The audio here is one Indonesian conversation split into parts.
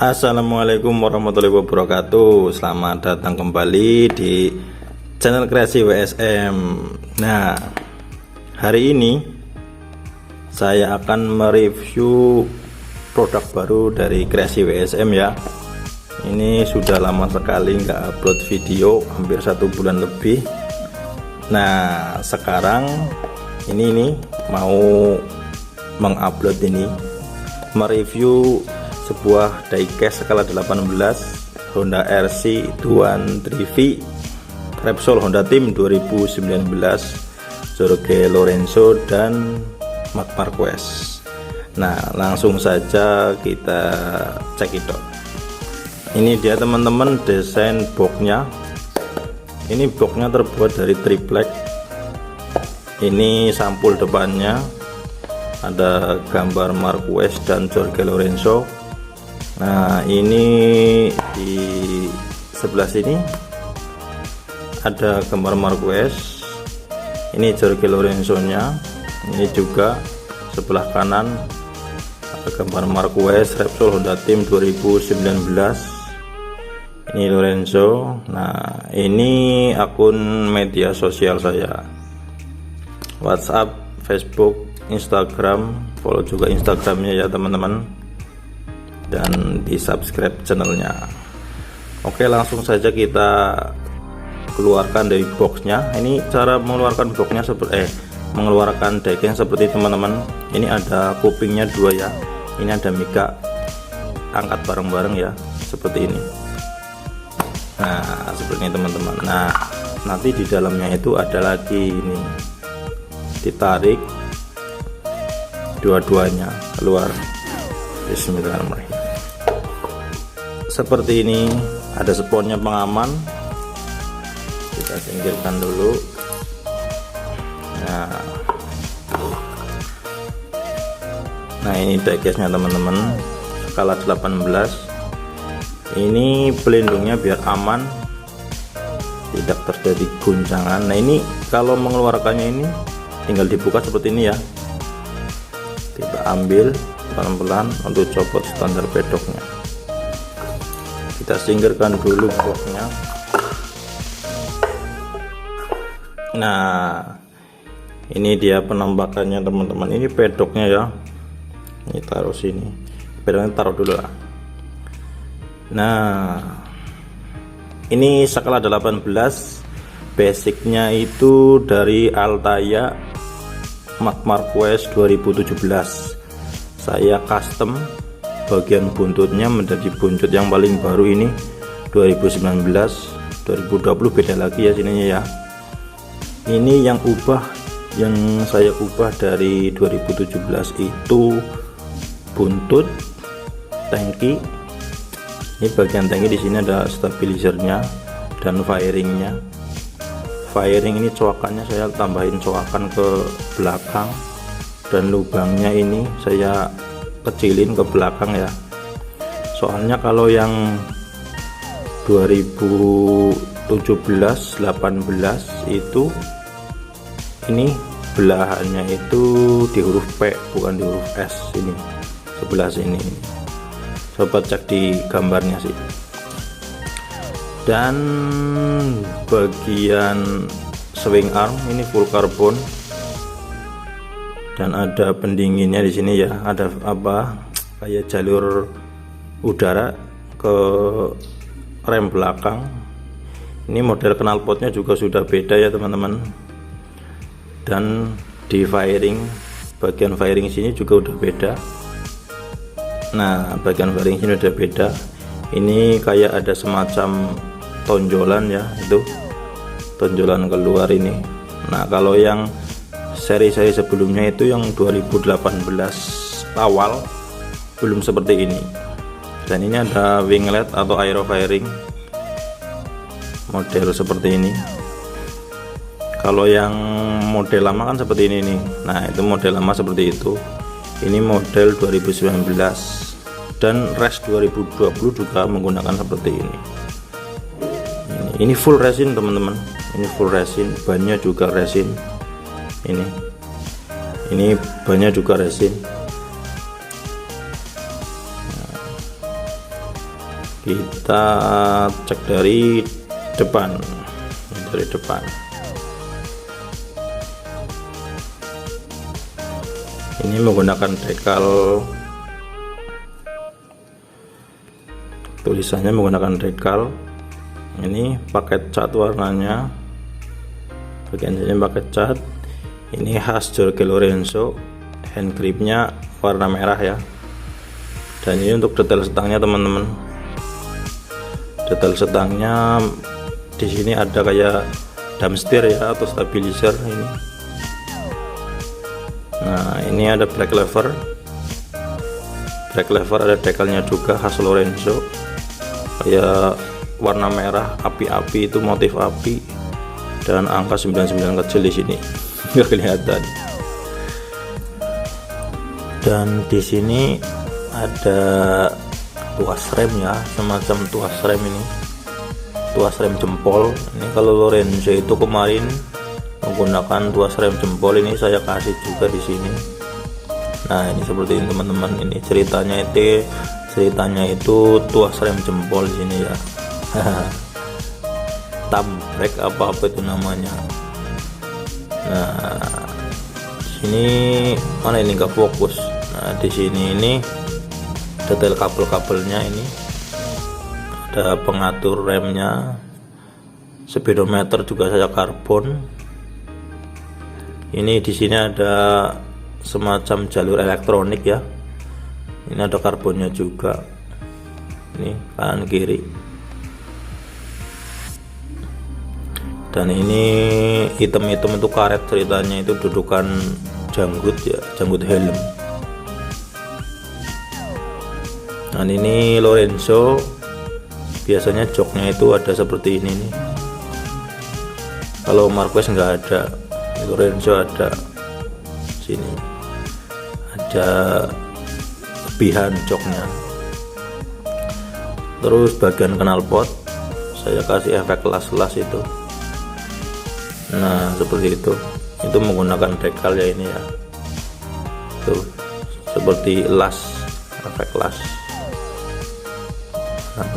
Assalamualaikum warahmatullahi wabarakatuh. Selamat datang kembali di channel kreasi WSM. Nah, hari ini saya akan mereview produk baru dari kreasi WSM ya. Ini sudah lama sekali nggak upload video, hampir 1 bulan lebih. Nah, sekarang ini mau mengupload ini, mereview sebuah diecast skala 18 Honda RC 23V Repsol Honda Team 2019 Jorge Lorenzo dan Marc Marquez. Nah, langsung saja kita cek itu. Ini dia teman-teman desain boxnya. Ini boxnya terbuat dari triplek. Ini sampul depannya, ada gambar Marquez dan Jorge Lorenzo. Nah, ini di sebelah sini ada gambar Marquez, ini Jorge Lorenzo nya. Ini juga sebelah kanan ada gambar Marquez Repsol Honda Team 2019. Ini Lorenzo. Nah, ini akun media sosial saya, WhatsApp, Facebook, Instagram. Follow juga Instagramnya ya teman-teman, dan di subscribe channelnya. Oke, langsung saja kita keluarkan dari boxnya. Ini cara mengeluarkan boxnya seperti mengeluarkan diecast seperti teman-teman. Ini ada kupingnya 2 ya. Ini ada mika, angkat bareng-bareng ya, seperti ini. Nah, seperti ini teman-teman. Nah, nanti di dalamnya itu ada lagi ini, ditarik dua-duanya keluar. Bismillahirrahmanirrahim. Seperti ini, ada sponnya pengaman, kita singkirkan dulu. Nah, ini diecastnya teman-teman, skala 18. Ini pelindungnya biar aman, tidak terjadi guncangan. Nah, ini kalau mengeluarkannya ini tinggal dibuka seperti ini ya, kita ambil pelan-pelan untuk copot standar pedoknya. Kita singkirkan dulu boxnya. Nah, ini dia penampakannya teman-teman. Ini pedoknya ya, ini taruh sini, pedoknya taruh dulu lah. Nah, ini skala 18, basicnya itu dari Altaya Marc Marquez 2017. Saya custom bagian buntutnya menjadi buntut yang paling baru ini 2019. 2020 beda lagi ya sininya ya. Ini yang saya ubah dari 2017 itu buntut, tangki. Ini bagian tangki, di sini ada stabilizernya dan firingnya. Firing ini coakannya saya tambahin coakan ke belakang, dan lubangnya ini saya kecilin ke belakang ya. Soalnya kalau yang 2017-18 itu ini belahannya itu di huruf P bukan di huruf S. Ini sebelah sini, coba cek di gambarnya sih. Dan bagian swing arm ini full karbon, dan ada pendinginnya di sini ya, ada apa kayak jalur udara ke rem belakang. Ini model knalpotnya juga sudah beda ya teman-teman, dan di firing, bagian firing sini juga udah beda. Nah, bagian firing sini udah beda. Ini kayak ada semacam tonjolan ya, itu tonjolan keluar ini. Nah, kalau yang seri saya sebelumnya itu yang 2018 awal belum seperti ini. Dan ini ada winglet atau aero firing model seperti ini. Kalau yang model lama kan seperti ini nih. Nah, itu model lama seperti itu. Ini model 2019, dan race 2020 juga menggunakan seperti ini. Ini full resin teman-teman. Ini full resin, bannya juga resin. Ini bannya juga resin. kita cek dari depan. Ini menggunakan dekal, tulisannya menggunakan dekal. Ini paket cat warnanya, bagian sini paket cat. Ini khas Jorge Lorenzo, hand gripnya warna merah ya. Dan ini untuk detail setangnya teman-teman. Detail setangnya di sini ada kayak dam steer ya, atau stabilizer ini. Nah, ini ada black lever. Black lever ada dekalnya juga khas Lorenzo. Kayak warna merah, api-api itu motif api, dan angka 99 kecil di sini nggak kelihatan. Dan di sini ada tuas rem ya, semacam tuas rem ini, tuas rem jempol. Ini kalau Lorenzo itu kemarin menggunakan tuas rem jempol, ini saya kasih juga di sini. Nah, ini seperti ini teman-teman. Ini ceritanya itu tuas rem jempol di sini ya. Thumb brake apa itu namanya. Nah, sini mana ini nggak fokus. Nah, di sini ini detail kabel-kabelnya, ini ada pengatur remnya, speedometer juga saya karbon. Ini di sini ada semacam jalur elektronik ya. Ini ada karbonnya juga. Ini kanan kiri. Dan ini hitam-hitam itu karet, ceritanya itu dudukan janggut ya, janggut helm. Dan ini Lorenzo, biasanya joknya itu ada seperti ini nih. Kalau Marquez nggak ada, Lorenzo ada. Sini ada lebihan joknya. Terus bagian knalpot saya kasih efek las-las itu. Nah, seperti itu menggunakan dekal ya ini ya. Tuh, seperti las, efek las. Nah,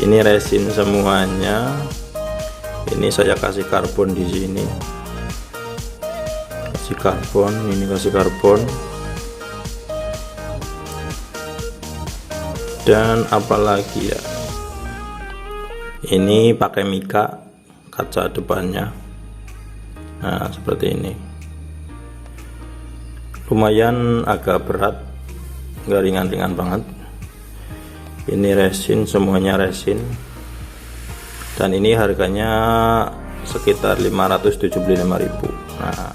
ini resin semuanya. Ini saya kasih karbon di sini. Kasih karbon, ini kasih karbon. Dan apalagi ya, ini pakai mika kaca depannya. Nah, seperti ini. Lumayan agak berat, nggak ringan-ringan banget. Ini resin, semuanya resin. Dan ini harganya sekitar 575.000. Nah,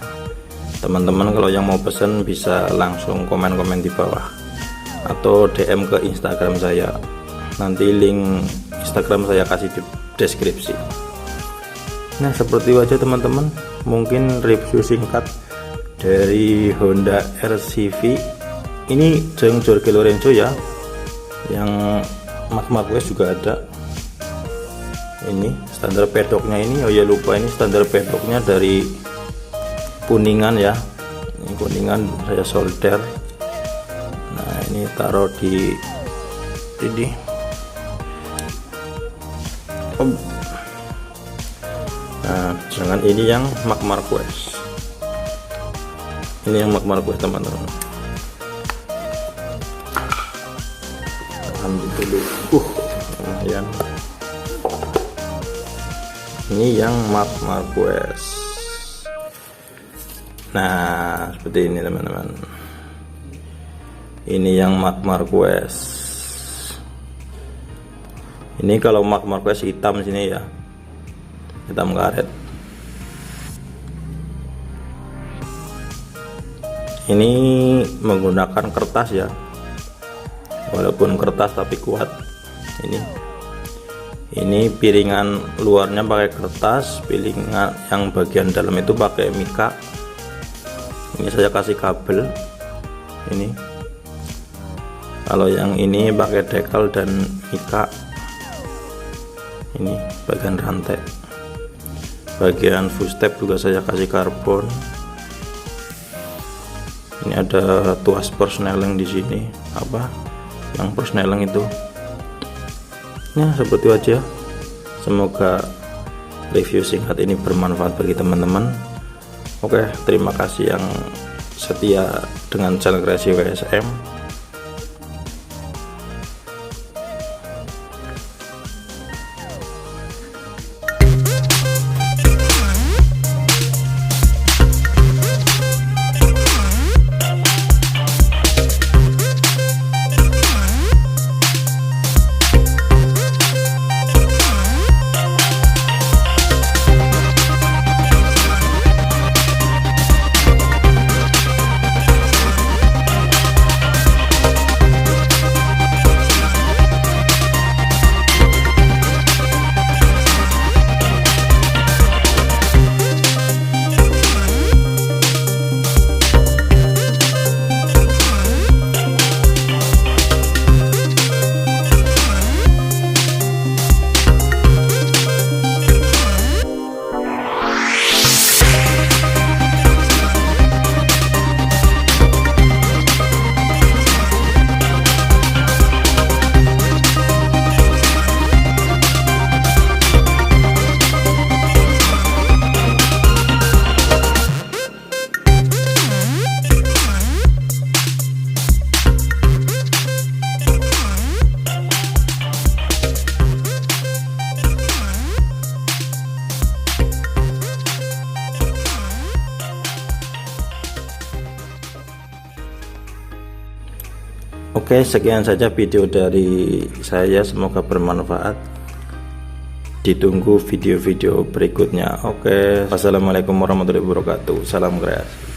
teman-teman kalau yang mau pesen bisa langsung komen-komen di bawah atau DM ke Instagram saya. Nanti link Instagram saya kasih di deskripsi. Nah, seperti itu aja teman-teman, mungkin review singkat dari Honda RCV. Ini Jorge Lorenzo ya, yang Marquez juga ada. Ini standar pedoknya ini, oh ya lupa, ini standar pedoknya dari kuningan ya. Ini kuningan saya solder. Nah, ini taruh di ini. Nah, jangan ini yang Marquez. Ini yang Marquez teman-teman. Alhamdulillah. Lumayan. Ini yang Marquez. Nah, seperti ini teman-teman. Ini yang Marquez. Ini kalau Marquez hitam sini ya, hitam karet. Ini menggunakan kertas ya, walaupun kertas tapi kuat. Ini piringan luarnya pakai kertas, piringan yang bagian dalam itu pakai mika. Ini saya kasih kabel. Ini kalau yang ini pakai dekal dan mika. Ini bagian rantai, bagian footstep juga saya kasih karbon. Ini ada tuas persneling di sini, apa yang persneling itu. Ya seperti itu aja. Semoga review singkat ini bermanfaat bagi teman-teman. Oke, terima kasih yang setia dengan channel Kreasi WSM. Oke, sekian saja video dari saya, semoga bermanfaat. Ditunggu video-video berikutnya. Oke, wassalamualaikum warahmatullahi wabarakatuh. Salam kreasi.